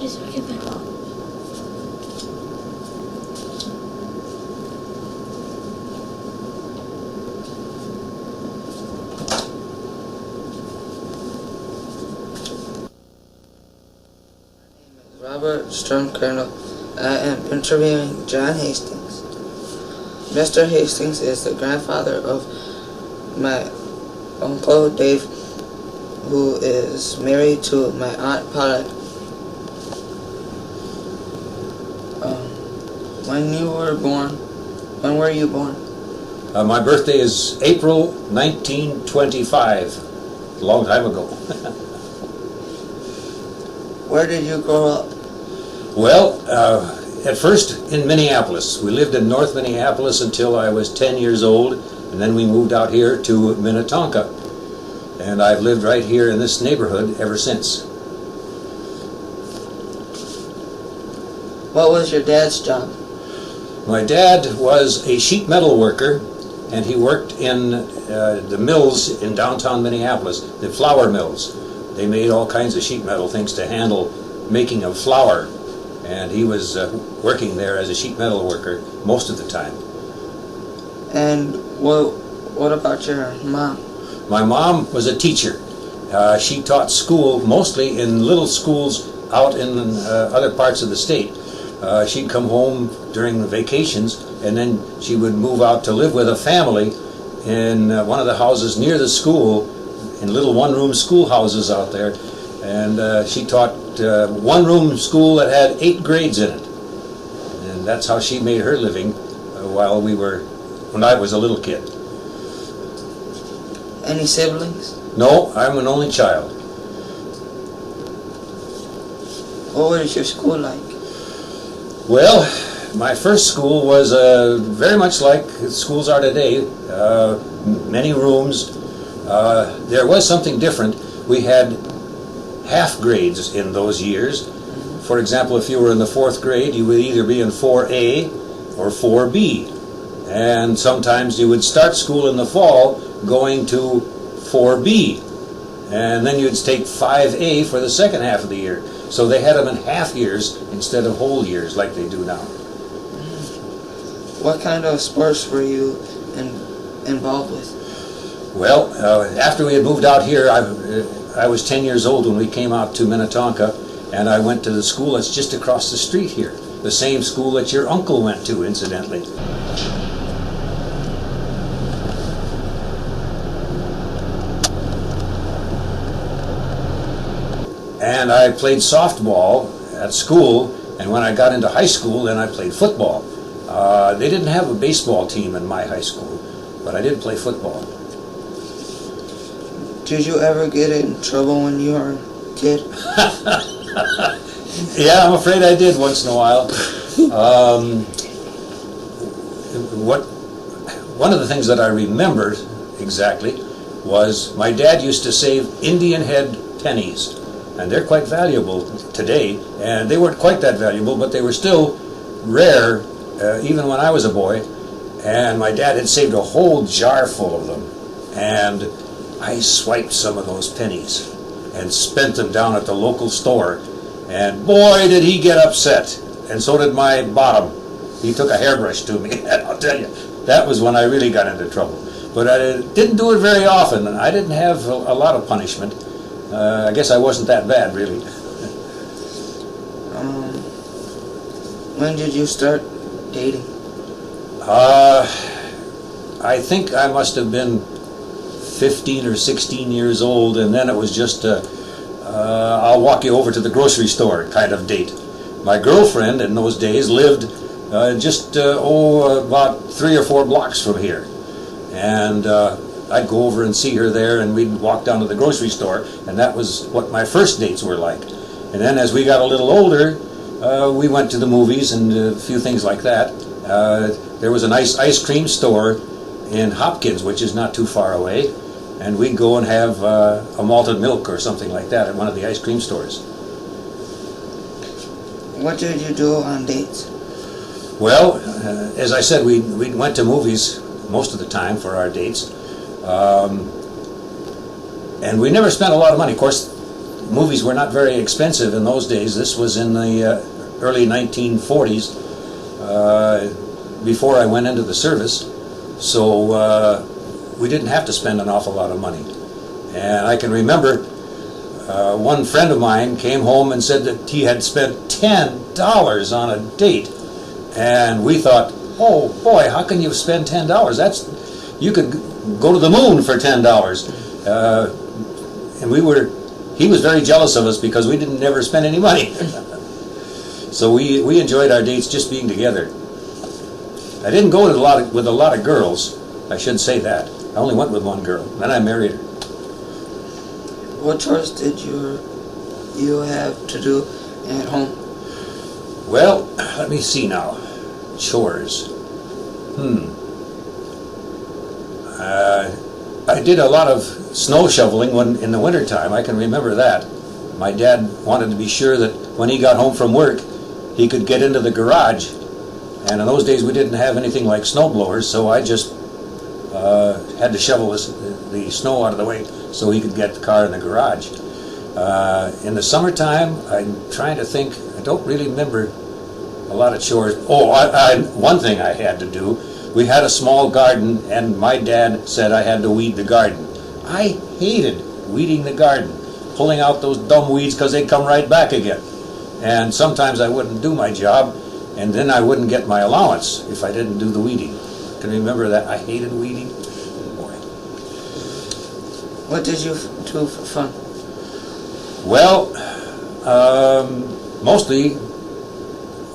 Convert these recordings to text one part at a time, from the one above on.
Just give it up. Robert Stern Colonel. I am interviewing John Hastings. Mr. Hastings is the grandfather of my Uncle Dave, who is married to my Aunt Paula. When were you born? My birthday is April 1925, a long time ago. Where did you grow up? Well, at first in Minneapolis. We lived in North Minneapolis until I was 10 years old, and then we moved out here to Minnetonka. And I've lived right here in this neighborhood ever since. What was your dad's job? My dad was a sheet metal worker, and he worked in the mills in downtown Minneapolis, the flour mills. They made all kinds of sheet metal things to handle making of flour, and he was working there as a sheet metal worker most of the time. And what about your mom? My mom was a teacher. She taught school mostly in little schools out in other parts of the state. She'd come home during the vacations, and then she would move out to live with a family in one of the houses near the school, in little one-room schoolhouses out there. And she taught one-room school that had 8 grades in it. And that's how she made her living when I was a little kid. Any siblings? No, I'm an only child. What was your school like? Well, my first school was very much like schools are today. Many rooms. There was something different. We had half grades in those years. For example, if you were in the 4th grade, you would either be in 4A or 4B. And sometimes you would start school in the fall going to 4B. And then you'd take 5A for the second half of the year. So they had them in half years instead of whole years like they do now. What kind of sports were you involved with? Well, after we had moved out here, I was 10 years old when we came out to Minnetonka, and I went to the school that's just across the street here, the same school that your uncle went to, incidentally. And I played softball at school, and when I got into high school, then I played football. They didn't have a baseball team in my high school, but I did play football. Did you ever get in trouble when you were a kid? Yeah, I'm afraid I did once in a while. One of the things that I remembered exactly was my dad used to save Indian head pennies. And they're quite valuable today, and they weren't quite that valuable, but they were still rare even when I was a boy. And my dad had saved a whole jar full of them, and I swiped some of those pennies and spent them down at the local store, and boy did he get upset, and so did my bottom. He took a hairbrush to me, and I'll tell you, that was when I really got into trouble. But I didn't do it very often, and I didn't have a lot of punishment. I guess I wasn't that bad, really. When did you start dating? I think I must have been 15 or 16 years old, and then it was just I'll walk you over to the grocery store kind of date. My girlfriend in those days lived just about 3 or 4 blocks from here, and I'd go over and see her there, and we'd walk down to the grocery store, and that was what my first dates were like. And then as we got a little older, we went to the movies and a few things like that. There was a nice ice cream store in Hopkins, which is not too far away, and we'd go and have a malted milk or something like that at one of the ice cream stores. What did you do on dates? Well, as I said, we went to movies most of the time for our dates. And we never spent a lot of money. Of course, movies were not very expensive in those days. This was in the early 1940s, before I went into the service. So we didn't have to spend an awful lot of money. And I can remember one friend of mine came home and said that he had spent $10 on a date. And we thought, oh boy, how can you spend $10? You could go to the moon for $10. And he was very jealous of us because we didn't never spend any money. So we enjoyed our dates just being together. I didn't go with a lot of girls. I should say that. I only went with one girl. Then I married her. What chores did you have to do at home? Well, let me see now. Chores. I did a lot of snow shoveling in the wintertime. I can remember that. My dad wanted to be sure that when he got home from work, he could get into the garage. And in those days we didn't have anything like snow blowers, so I just had to shovel the snow out of the way so he could get the car in the garage. In the summertime, I'm trying to think, I don't really remember a lot of chores. Oh, one thing I had to do, we had a small garden and my dad said I had to weed the garden. I hated weeding the garden, pulling out those dumb weeds because they'd come right back again. And sometimes I wouldn't do my job, and then I wouldn't get my allowance if I didn't do the weeding. Can you remember that? I hated weeding. Boy. What did you do for fun? Well, mostly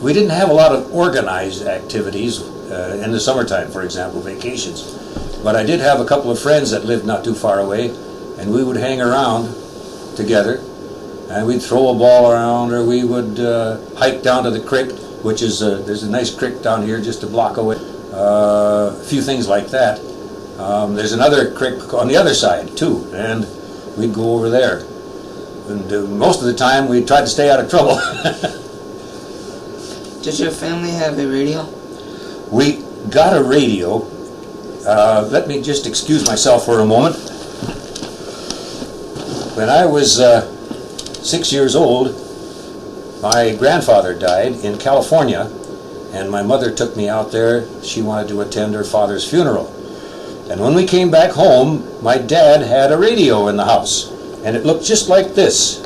we didn't have a lot of organized activities in the summertime, for example, vacations. But I did have a couple of friends that lived not too far away, and we would hang around together, and we'd throw a ball around, or we would hike down to the creek, which is there's a nice creek down here just a block away. A few things like that. There's another creek on the other side too, and we'd go over there. And most of the time we tried to stay out of trouble. Did your family have a radio? We got a radio. Let me just excuse myself for a moment. When I was 6 years old, my grandfather died in California, and my mother took me out there. She wanted to attend her father's funeral. And when we came back home, my dad had a radio in the house, and it looked just like this.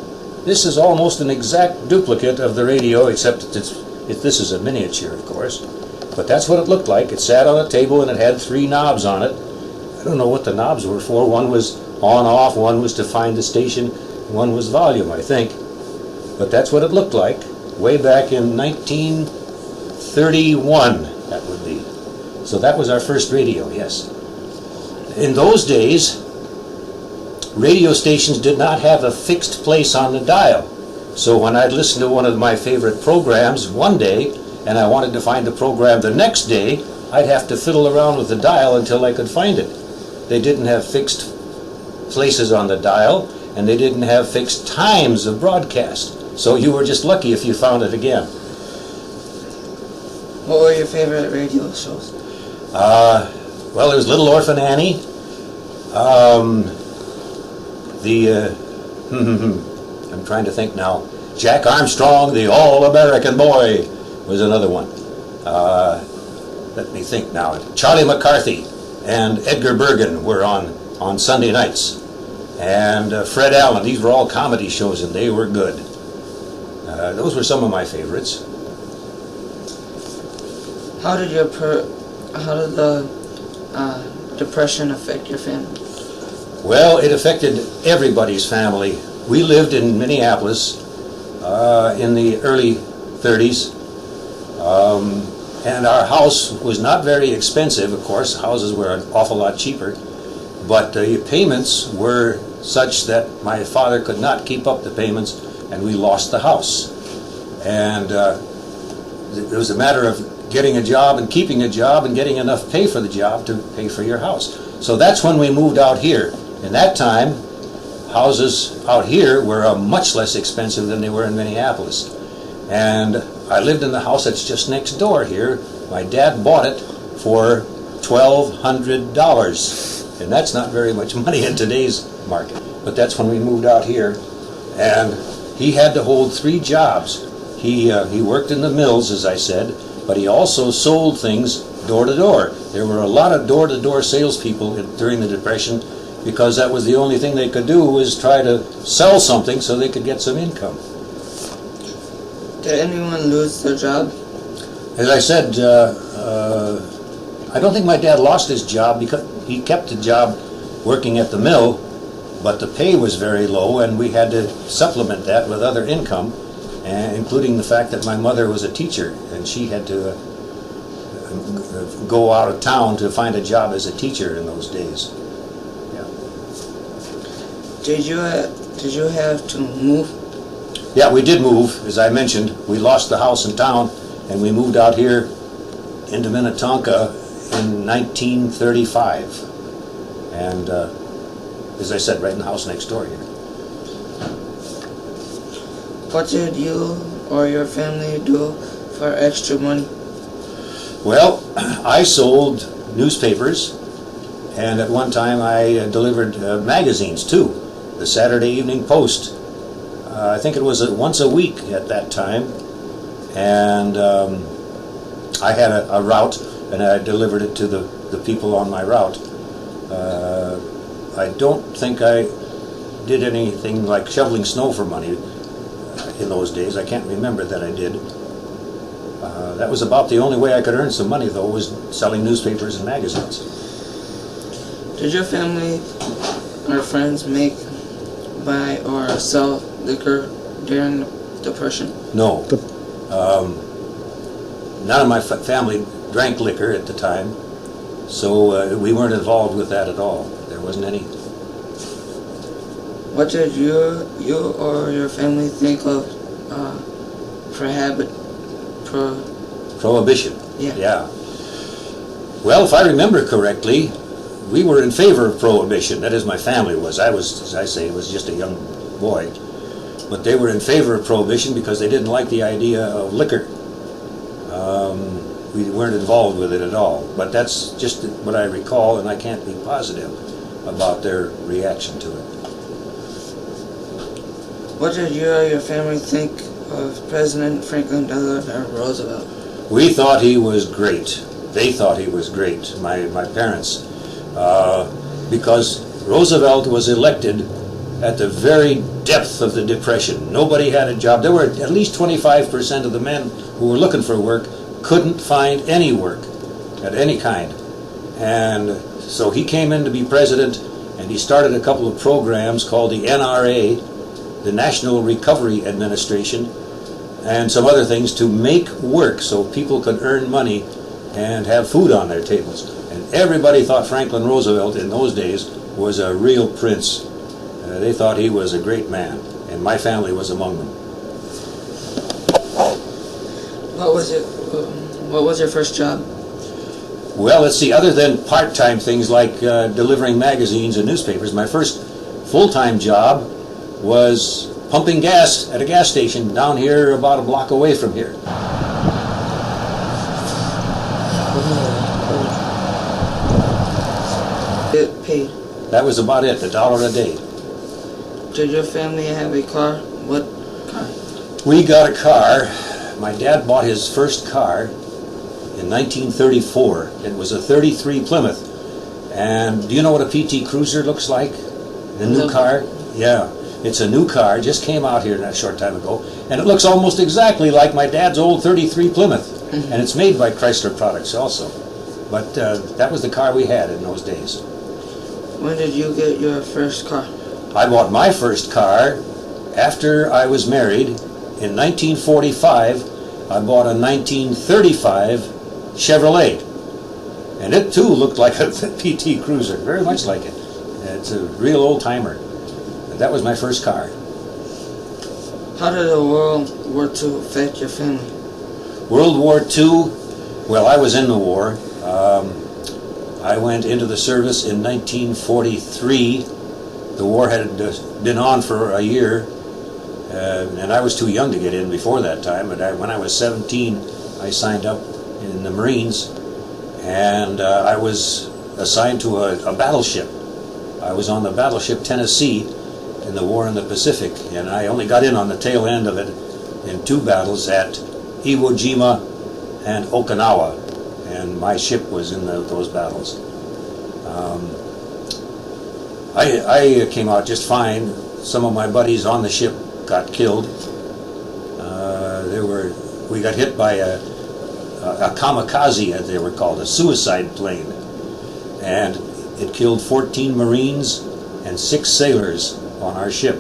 This is almost an exact duplicate of the radio, except this is a miniature, of course. But that's what it looked like. It sat on a table and it had 3 knobs on it. I don't know what the knobs were for. One was on, off, one was to find the station, one was volume, I think. But that's what it looked like way back in 1931, that would be. So that was our first radio, yes. In those days, radio stations did not have a fixed place on the dial. So when I'd listen to one of my favorite programs one day, and I wanted to find the program the next day, I'd have to fiddle around with the dial until I could find it. They didn't have fixed places on the dial, and they didn't have fixed times of broadcast. So you were just lucky if you found it again. What were your favorite radio shows? Well, there was Little Orphan Annie. I'm trying to think now. Jack Armstrong, the All-American Boy, was another one. Let me think now. Charlie McCarthy and Edgar Bergen were on Sunday nights. And Fred Allen. These were all comedy shows, and they were good. Those were some of my favorites. How did the depression affect your family? Well, it affected everybody's family. We lived in Minneapolis in the early 30s, and our house was not very expensive. Of course, houses were an awful lot cheaper, but the payments were such that my father could not keep up the payments, and we lost the house. And it was a matter of getting a job and keeping a job and getting enough pay for the job to pay for your house. So that's when we moved out here. In that time, houses out here were much less expensive than they were in Minneapolis. And I lived in the house that's just next door here. My dad bought it for $1,200. And that's not very much money in today's market. But that's when we moved out here. And he had to hold 3 jobs. He worked in the mills, as I said, but he also sold things door to door. There were a lot of door-to-door salespeople during the Depression because that was the only thing they could do, was try to sell something so they could get some income. Did anyone lose their job? As I said, I don't think my dad lost his job because he kept the job working at the mill, but the pay was very low and we had to supplement that with other income, including the fact that my mother was a teacher and she had to go out of town to find a job as a teacher in those days. Yeah. Did you have to move? Yeah, we did move. As I mentioned, we lost the house in town and we moved out here into Minnetonka in 1935. And as I said, right in the house next door here. What did you or your family do for extra money? Well, I sold newspapers, and at one time I delivered magazines too. The Saturday Evening Post. I think it was once a week at that time, and I had a route, and I delivered it to the people on my route. I don't think I did anything like shoveling snow for money in those days. I can't remember that I did. That was about the only way I could earn some money, though, was selling newspapers and magazines. Did your family or friends buy or sell liquor during the Depression? No. None of my family drank liquor at the time, so we weren't involved with that at all. There wasn't any. What did you or your family think of Prohibition? Yeah. Well, if I remember correctly, we were in favor of prohibition. That is, my family was. I was, as I say, was just a young boy. But they were in favor of prohibition because they didn't like the idea of liquor. We weren't involved with it at all. But that's just what I recall, and I can't be positive about their reaction to it. What did you or your family think of President Franklin Delano Roosevelt? We thought he was great. They thought he was great, my parents, because Roosevelt was elected at the very depth of the Depression. Nobody had a job. There were at least 25% of the men who were looking for work couldn't find any work at any kind. And so he came in to be president, and he started a couple of programs called the NRA, the National Recovery Administration, and some other things to make work so people could earn money and have food on their tables. And everybody thought Franklin Roosevelt in those days was a real prince. They thought he was a great man, and my family was among them. What was your first job? Well, let's see, other than part-time things like delivering magazines and newspapers, my first full-time job was pumping gas at a gas station down here about a block away from here. It paid. That was about it, $1 a day. Did your family have a car? What car? We got a car. My dad bought his first car in 1934. It was a 33 Plymouth. And do you know what a PT Cruiser looks like? The new car? Yeah. It's a new car, just came out here a short time ago, and it looks almost exactly like my dad's old 33 Plymouth. Mm-hmm. And it's made by Chrysler Products also. But that was the car we had in those days. When did you get your first car? I bought my first car after I was married. In 1945, I bought a 1935 Chevrolet. And it too looked like a PT Cruiser, very much like it. It's a real old-timer. That was my first car. How did the World War II affect your family? World War II, well, I was in the war. I went into the service in 1943. The war had been on for a year, and I was too young to get in before that time. But when I was 17, I signed up in the Marines, and I was assigned to a battleship. I was on the battleship Tennessee. in the war in the Pacific, and I only got in on the tail end of it in 2 battles at Iwo Jima and Okinawa, and my ship was in those battles. I came out just fine. Some of my buddies on the ship got killed. We got hit by a Kamikaze, as they were called, a suicide plane, and it killed 14 Marines and 6 sailors on our ship.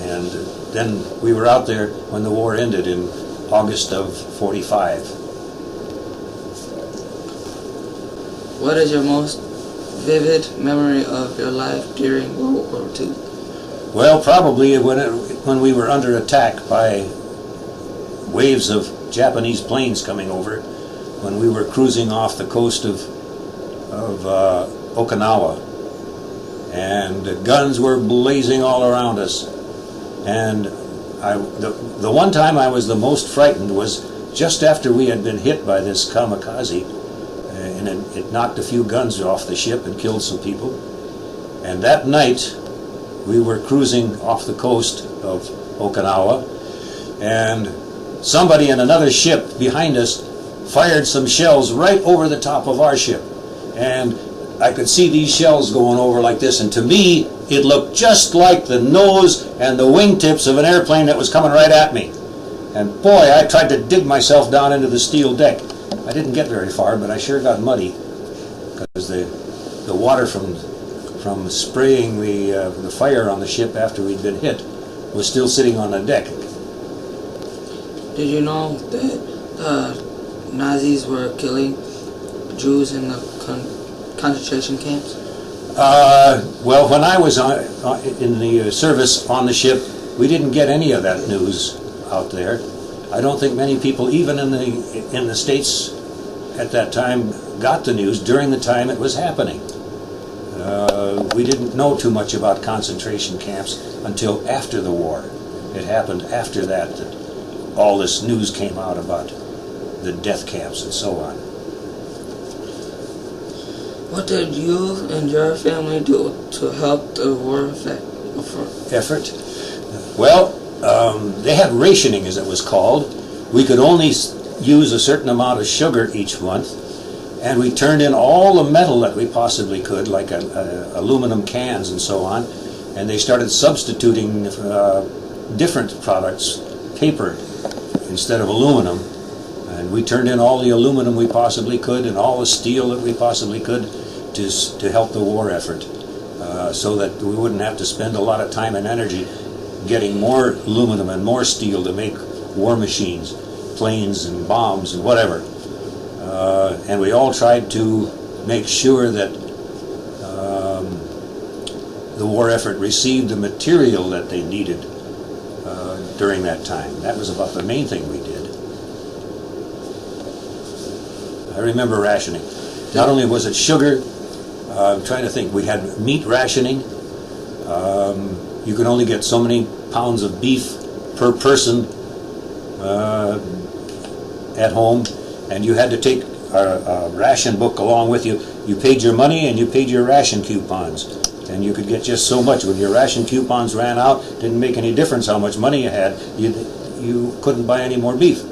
And then we were out there when the war ended in August of '45. What is your most vivid memory of your life during World War II? Well, probably when we were under attack by waves of Japanese planes coming over, when we were cruising off the coast of Okinawa, and the guns were blazing all around us. And the one time I was the most frightened was just after we had been hit by this Kamikaze, and it knocked a few guns off the ship and killed some people. And that night we were cruising off the coast of Okinawa, and somebody in another ship behind us fired some shells right over the top of our ship, and I could see these shells going over like this, and to me it looked just like the nose and the wingtips of an airplane that was coming right at me. And boy, I tried to dig myself down into the steel deck. I didn't get very far, but I sure got muddy, because the water from spraying the fire on the ship after we'd been hit was still sitting on the deck. Did you know that Nazis were killing Jews in the concentration camps? Well, when I was in the service on the ship, we didn't get any of that news out there. I don't think many people, even in the States at that time, got the news during the time it was happening. We didn't know too much about concentration camps until after the war. It happened after that all this news came out about the death camps and so on. What did you and your family do to help the war effort? Well, they had rationing, as it was called. We could only use a certain amount of sugar each month, and we turned in all the metal that we possibly could, like aluminum cans and so on, and they started substituting different products, paper instead of aluminum, and we turned in all the aluminum we possibly could and all the steel that we possibly could to help the war effort, so that we wouldn't have to spend a lot of time and energy getting more aluminum and more steel to make war machines, planes and bombs and whatever. And we all tried to make sure that the war effort received the material that they needed during that time. That was about the main thing we did. I remember rationing. Not only was it sugar, I'm trying to think, we had meat rationing. You could only get so many pounds of beef per person at home, and you had to take a ration book along with you. You paid your money and you paid your ration coupons, and you could get just so much. When your ration coupons ran out, didn't make any difference how much money you had. You couldn't buy any more beef.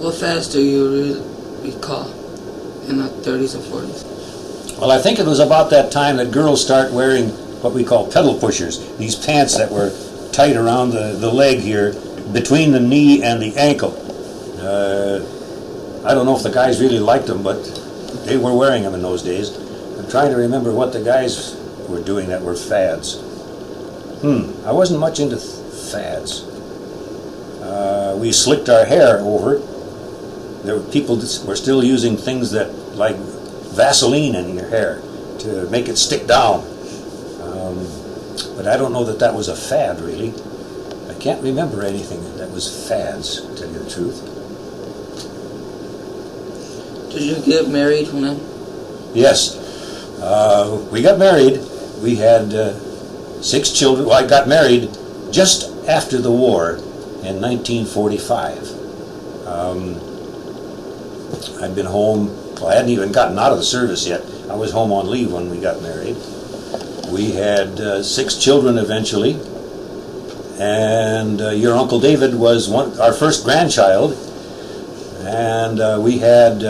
What fads do you recall in the 30s and 40s? Well, I think it was about that time that girls start wearing what we call pedal pushers, these pants that were tight around the leg here, between the knee and the ankle. I don't know if the guys really liked them, but they were wearing them in those days. I'm trying to remember what the guys were doing that were fads. I wasn't much into fads. We slicked our hair over. There were people that were still using things that, like Vaseline in your hair to make it stick down. But I don't know that was a fad, really. I can't remember anything that was fads, to tell you the truth. Did you get married from them? Yes. We got married. We had 6 children. Well, I got married just after the war in 1945. I'd been home. Well, I hadn't even gotten out of the service yet. I was home on leave when we got married. We had 6 children eventually, and your Uncle David was our first grandchild, and we had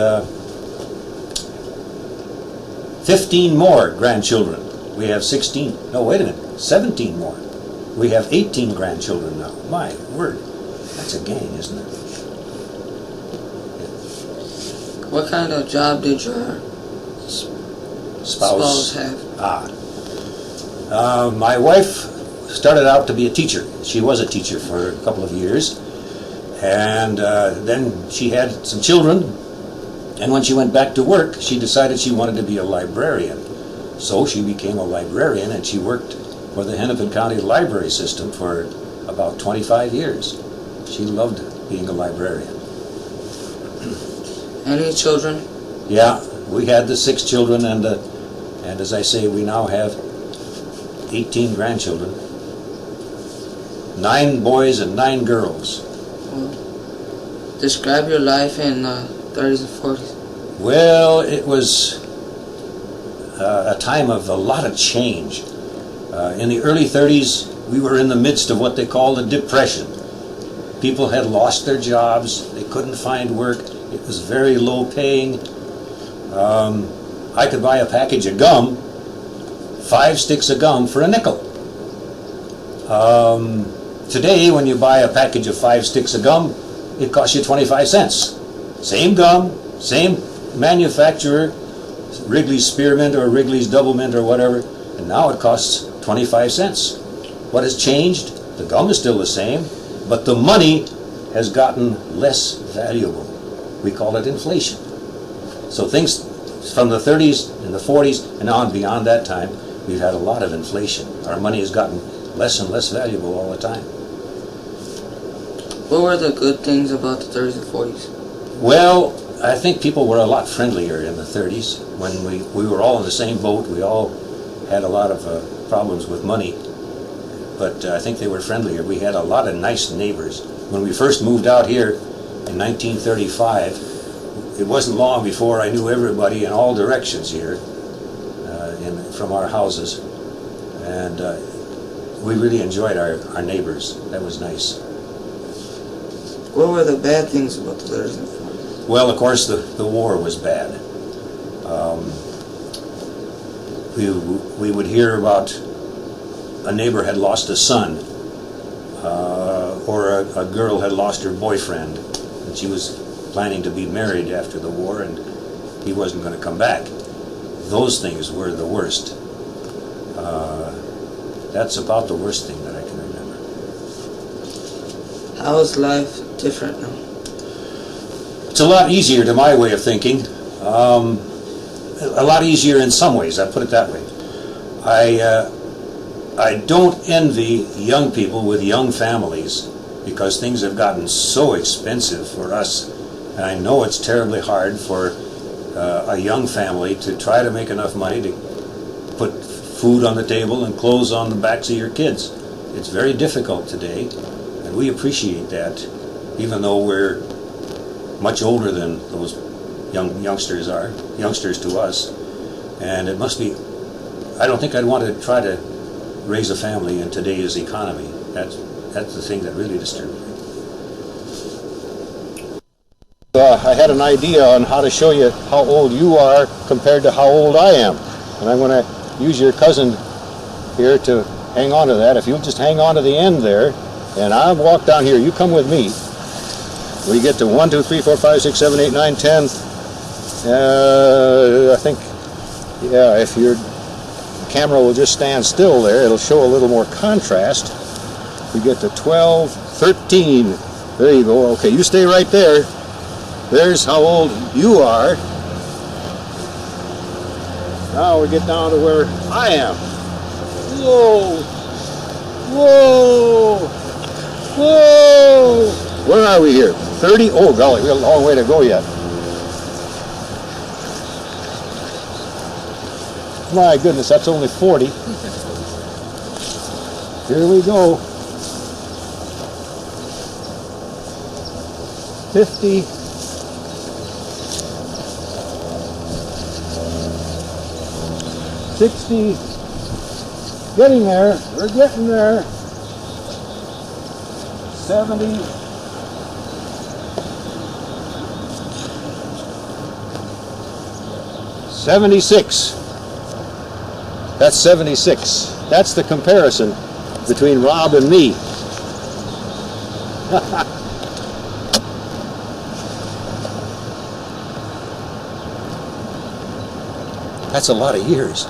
15 more grandchildren. We have 17 more. We have 18 grandchildren now. My word, that's a gang, isn't it? What kind of job did your spouse have? My wife started out to be a teacher. She was a teacher for a couple of years, and then she had some children, and when she went back to work, she decided she wanted to be a librarian. So she became a librarian, and she worked for the Hennepin County Library System for about 25 years. She loved being a librarian. Any children? Yeah, we had the 6 children, and as I say, we now have 18 grandchildren. 9 boys and 9 girls. Well, describe your life in 30s and 40s. Well, it was a time of a lot of change. In the early 30s, we were in the midst of what they called a depression. People had lost their jobs, they couldn't find work, it was very low paying. I could buy a package of gum, 5 sticks of gum for a nickel. Today, when you buy a package of 5 sticks of gum, it costs you 25 cents. Same gum, same manufacturer, Wrigley's Spearmint or Wrigley's Double Mint or whatever, and now it costs 25 cents. What has changed? The gum is still the same, but the money has gotten less valuable. We call it inflation. So things from the 30s and the 40s and on beyond that time, we've had a lot of inflation. Our money has gotten less and less valuable all the time. What were the good things about the 30s and 40s? Well, I think people were a lot friendlier in the 30s when we were all in the same boat. We all had a lot of problems with money, but I think they were friendlier. We had a lot of nice neighbors. When we first moved out here in 1935, it wasn't long before I knew everybody in all directions here from our houses, and we really enjoyed our neighbors. That was nice. What were the bad things about the 30s and 40s? Well, of course, the war was bad. We would hear about a neighbor had lost a son, or a girl had lost her boyfriend, and she was planning to be married after the war, and he wasn't going to come back. Those things were the worst. That's about the worst thing that I can remember. How is life different now? It's a lot easier to my way of thinking. A lot easier in some ways, I put it that way. I don't envy young people with young families because things have gotten so expensive for us. And I know it's terribly hard for a young family to try to make enough money to put food on the table and clothes on the backs of your kids. It's very difficult today, and we appreciate that, even though we're much older than those youngsters are, youngsters to us. And it must be, I don't think I'd want to try to raise a family in today's economy. That's the thing that really disturbs me. I had an idea on how to show you how old you are compared to how old I am. And I'm going to use your cousin here to hang on to that. If you'll just hang on to the end there, and I'll walk down here. You come with me. We get to 1, 2, 3, 4, 5, 6, 7, 8, 9, 10. I think, yeah, if your camera will just stand still there, it'll show a little more contrast. We get to 12, 13. There you go. Okay, you stay right there. There's how old you are. Now we get down to where I am. Whoa! Whoa! Whoa! Where are we here? 30? Oh golly, we got a long way to go yet. My goodness, that's only 40. Here we go. 50. 60, Getting there. We're getting there. 70. $76. That's 76. That's the comparison between Rob and me. That's a lot of years.